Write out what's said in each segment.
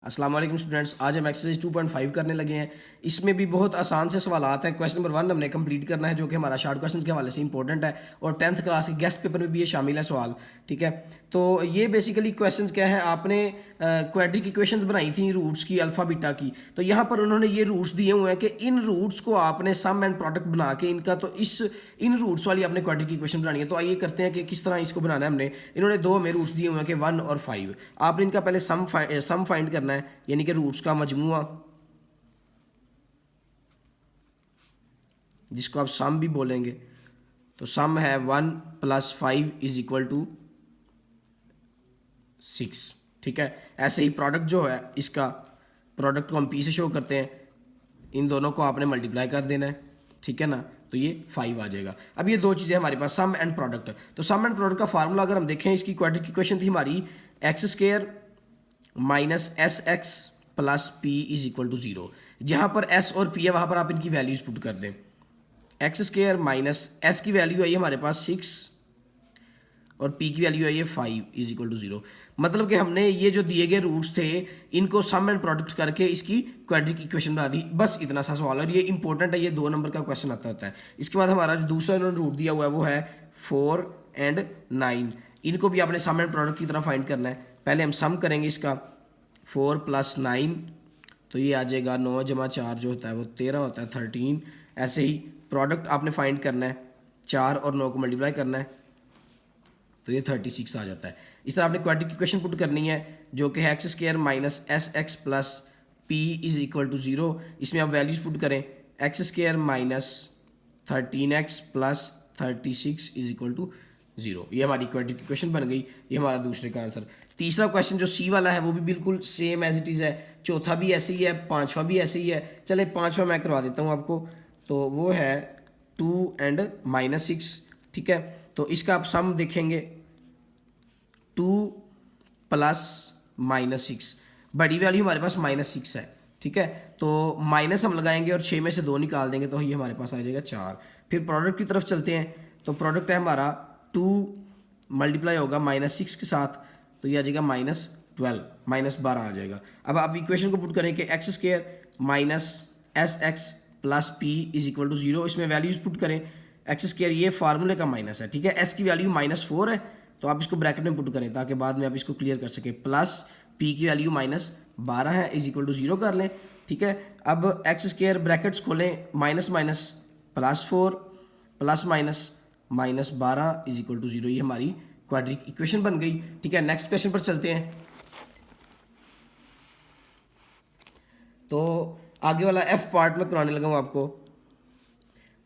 अस्सलाम वालेकुम स्टूडेंट्स, आज हम एक्सरसाइज 2.5 करने लगे हैं। इसमें भी बहुत आसान से सवाल आते हैं। क्वेश्चन नंबर 1 हमने कंप्लीट करना है, जो कि हमारा शॉर्ट क्वेश्चन के हवाले से इंपॉर्टेंट है और 10th क्लास के गेस्ट पेपर में भी ये शामिल है सवाल। ठीक है, तो ये बेसिकली क्वेश्चंस क्या है, आपने क्वाड्रिक इक्वेशंस बनाई थी रूट्स की, अल्फा बीटा की। तो यहाँ पर उन्होंने ये रूट्स दिए हुए हैं कि इन रूट्स को आपने सम एंड प्रोडक्ट बना के इनका, तो इन रूट्स वाली आपने क्वाड्रिक इक्वेशन बनानी है। तो आइए करते हैं कि किस तरह इसको बनाना है। हमने इन्होंने दो हमें रूट्स दिए हुए हैं कि 1 और 5। आपने इनका पहले सम फाइंड करना है, यानी कि रूट्स का मजमुआ, जिसको आप सम भी बोलेंगे। तो सम है 1 + 5 = 6। ठीक है, ऐसे ही प्रोडक्ट जो है, इसका प्रोडक्ट को हम पी से शो करते हैं। इन दोनों को आपने मल्टीप्लाई कर देना है, ठीक है ना, तो ये 5 आ जाएगा। अब ये दो चीज़ें हमारे पास, सम एंड प्रोडक्ट। तो सम एंड प्रोडक्ट का फार्मूला अगर हम देखें, इसकी क्वाड्रिक इक्वेशन थी हमारी x² - sx + p = 0। जहाँ पर s और p है वहाँ पर आप इनकी वैल्यूज पुट कर दें। x² - s की वैल्यू आई हमारे पास 6 और p की वैल्यू आई है 5 = 0। मतलब कि हमने ये जो दिए गए रूट्स थे, इनको सम एंड प्रोडक्ट करके इसकी क्वाड्रिक इक्वेशन बना दी। बस इतना सा सवाल है और ये इंपॉर्टेंट है, ये 2 नंबर का क्वेश्चन आता होता है। इसके बाद हमारा जो दूसरा इन्होंने रूट दिया हुआ है वो है 4 और 9। इनको भी आपने सम एंड प्रोडक्ट की तरह फाइंड करना है। पहले हम सम करेंगे इसका, 4 + 9, तो ये आ जाएगा 9 + 4 जो होता है वो 13 होता है, 13। ऐसे ही प्रोडक्ट आपने फाइंड करना है, 4 और 9 को मल्टीप्लाई करना है, तो ये 36 आ जाता है। इस तरह आपने क्वाड्रिक इक्वेशन पुट करनी है, जो कि है x² - sx + p = 0। इसमें आप वैल्यूज पुट करें, x² - 13x + 36 = 0। ये हमारी क्वाड्रिक इक्वेशन बन गई। ये हमारा दूसरे का आंसर। तीसरा क्वेश्चन जो सी वाला है वो भी बिल्कुल सेम एज इट इज़ है। चौथा भी ऐसे ही है, पाँचवा भी ऐसे ही है। चले पाँचवा मैं करवा देता हूँ आपको। तो वो है 2 और -6। ठीक है, तो इसका आप सम देखेंगे, 2 + -6। बड़ी वैल्यू हमारे पास -6 है। ठीक है, तो माइनस हम लगाएंगे और 6 में से 2 निकाल देंगे, तो ये हमारे पास आ जाएगा 4। फिर प्रोडक्ट की तरफ चलते हैं। तो प्रोडक्ट है हमारा 2 मल्टीप्लाई होगा -6 के साथ, तो ये आ जाएगा -12, -12 आ जाएगा। अब आप इक्वेशन को पुट करें कि x² - sx + p = 0। इसमें वैल्यूज पुट करें, x², ये फार्मूले का माइनस है। ठीक है, s की वैल्यू -4 है, तो आप इसको ब्रैकेट में पुट करें ताकि बाद में आप इसको क्लियर कर सकें। प्लस p की वैल्यू -12 है, = 0 कर लें। ठीक है, अब x² ब्रैकेट्स खोलें, माइनस +4 प्लस -12 = 0। ये हमारी क्वाड्रिक इक्वेशन बन गई। ठीक है, नेक्स्ट क्वेश्चन पर चलते हैं। तो आगे वाला f पार्ट में कराने लगा हूँ आपको,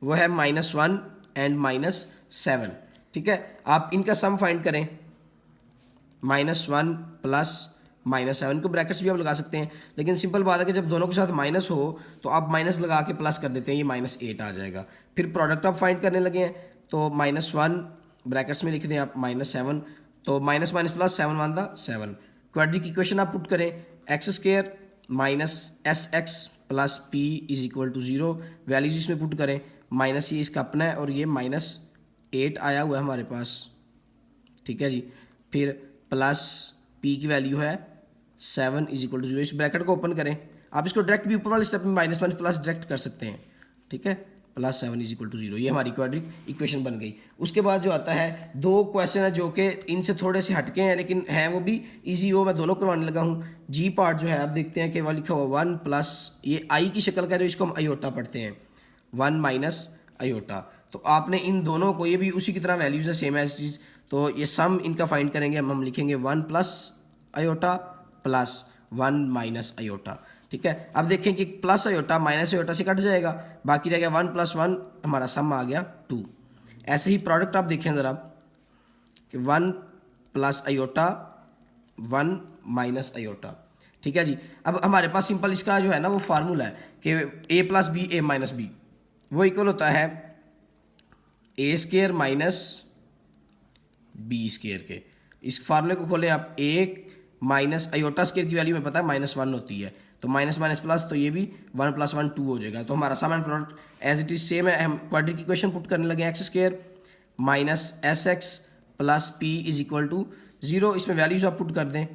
वो है -1 और -7। ठीक है, आप इनका सम फाइंड करें, -1 + -7 को ब्रैकेट्स भी आप लगा सकते हैं, लेकिन सिंपल बात है कि जब दोनों के साथ माइनस हो तो आप माइनस लगा के प्लस कर देते हैं, ये -8 आ जाएगा। फिर प्रोडक्ट आप फाइंड करने लगे हैं, तो -1 ब्रैकेट्स में लिख दें आप, -7, तो माइनस प्लस 7 वन दा 7। क्वाड्रिक इक्वेशन आप पुट करें, x² - sx + p = 0। वैल्यूज इसमें पुट करें, माइनस ये इसका अपना है और ये -8 आया हुआ है हमारे पास। ठीक है जी, फिर प्लस p की वैल्यू है 7 = 0। इस ब्रैकेट को ओपन करें, आप इसको डायरेक्ट भी ऊपर वाले स्टेप में -1 प्लस डायरेक्ट कर सकते हैं। ठीक है, +7 = 0। ये हमारी क्वाड्रिक इक्वेशन बन गई। उसके बाद जो आता है, दो क्वेश्चन है जो कि इनसे थोड़े से हटके हैं, लेकिन हैं वो भी ईजी हो, मैं दोनों करवाने लगा हूँ। जी पार्ट जो है आप देखते हैं कि वह लिखा हुआ 1 प्लस, ये आई की शक्ल का, जो इसको हम अयोटा पढ़ते हैं, 1 - अयोटा। तो आपने इन दोनों को, ये भी उसी की तरह वैल्यूज है, सेम एज चीज़। तो ये सम इनका फाइंड करेंगे, हम लिखेंगे 1 + अयोटा + 1 - अयोटा। ठीक है, अब देखें कि प्लस अयोटा माइनस अयोटा से कट जाएगा, बाकी रह गया 1 + 1, हमारा सम आ गया 2। ऐसे ही प्रोडक्ट आप देखें ज़रा, कि 1 + अयोटा 1 - अयोटा। ठीक है जी, अब हमारे पास सिंपल इसका जो है ना वो फार्मूला है कि a + b a - b वो इक्वल होता है a² - b² के। इस फार्मूले को खोलें आप, 1 - अयोटा स्क्वायर की वैल्यू में पता है -1 होती है, तो माइनस प्लस, तो ये भी 1 + 1 2 हो जाएगा। तो हमारा sum and product as it is same है। हम क्वाड्रिक इक्वेशन पुट करने लगे, x² - sx + p = 0। इसमें वैल्यूज आप पुट कर दें,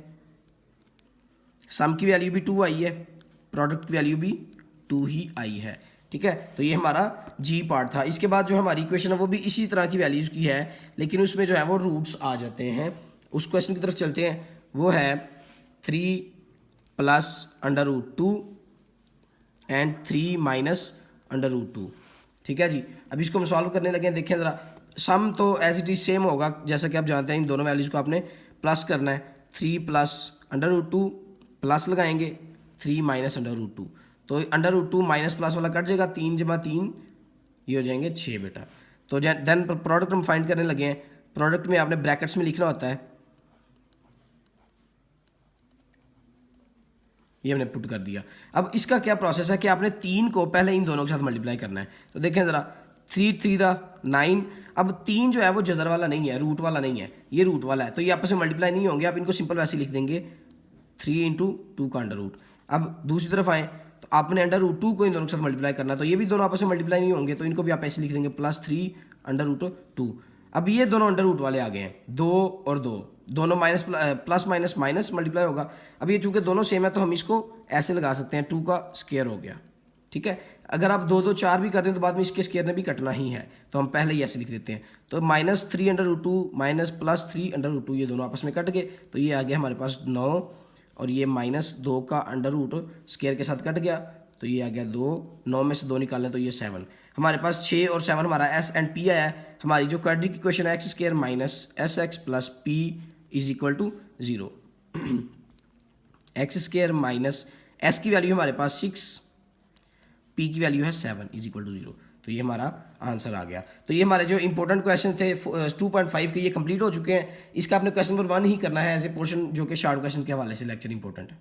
सम की वैल्यू भी 2 आई है, प्रोडक्ट की वैल्यू भी 2 ही आई है, ठीक है। तो ये हमारा जी पार्ट था। इसके बाद जो हमारी इक्वेशन है वो भी इसी तरह की वैल्यूज़ की है, लेकिन उसमें जो है वो रूट्स आ जाते हैं। उस क्वेश्चन की तरफ चलते हैं, वो है 3 प्लस √2 एंड 3 माइनस √2, ठीक है जी। अब इसको हम सॉल्व करने लगे हैं। देखें ज़रा, सम तो एज इट इज सेम होगा, जैसा कि आप जानते हैं इन दोनों वैल्यूज़ को आपने प्लस करना है। 3 प्लस √2 प्लस लगाएंगे 3 माइनस √2, तो √2 माइनस प्लस वाला कट जाएगा, 3 जमा 3 ये हो जाएंगे 6 बेटा। तो देन प्रोडक्ट हम फाइंड करने लगे हैं। प्रोडक्ट में आपने ब्रैकेट्स में लिखना होता है, ये हमने पुट कर दिया। अब इसका क्या प्रोसेस है कि आपने 3 को पहले इन दोनों के साथ मल्टीप्लाई करना है। तो देखें ज़रा, 3 3 9। अब 3 जो है वो जजर वाला नहीं है, रूट वाला नहीं है, ये रूट वाला है, तो ये आपस में मल्टीप्लाई नहीं होंगे। आप इनको सिंपल वैसे लिख देंगे 3 × 2 का अंडर रूट। अब दूसरी तरफ आए तो आपने √2 को इन दोनों के साथ मल्टीप्लाई करना है, तो ये भी दोनों आपस में मल्टीप्लाई नहीं होंगे, तो इनको भी आप ऐसे लिख देंगे +3 √2। अब ये दोनों अंडर रूट वाले आ गए हैं, 2 और 2 दोनों minus plus minus minus multiply होगा। अब ये चूंकि दोनों सेम है तो हम इसको ऐसे लगा सकते हैं, 2 का स्क्वायर हो गया, ठीक है। अगर आप 2 2 4 भी करते हैं तो बाद में इसके स्क्वायर ने भी कटना ही है, तो हम पहले ही ऐसे लिख देते हैं। तो -3 √2 माइनस +3 √2 ये दोनों आपस में कट गए, तो ये आ गया हमारे पास 9, और ये -2 का अंडर रूट स्क्वायर के साथ कट गया, तो ये आ गया 2। 9 में से 2 निकालें तो ये 7। हमारे पास 6 और 7 हमारा एस एंड पी आया है। हमारी जो क्वाड्रेटिक इक्वेशन है x² minus SX plus p is equal to 0। x² minus s की वैल्यू हमारे पास 6, p की वैल्यू है 7 इज इक्वल टू 0। तो ये हमारा आंसर आ गया। तो ये हमारे जो इंपॉर्टेंट क्वेश्चन थे 2.5 के, ये कंप्लीट हो चुके हैं। इसका आपने क्वेश्चन नंबर 1 ही करना है एज ए पोर्शन, जो कि शॉर्ट क्वेश्चन के हवाले से लेक्चर इंपॉर्टेंट है।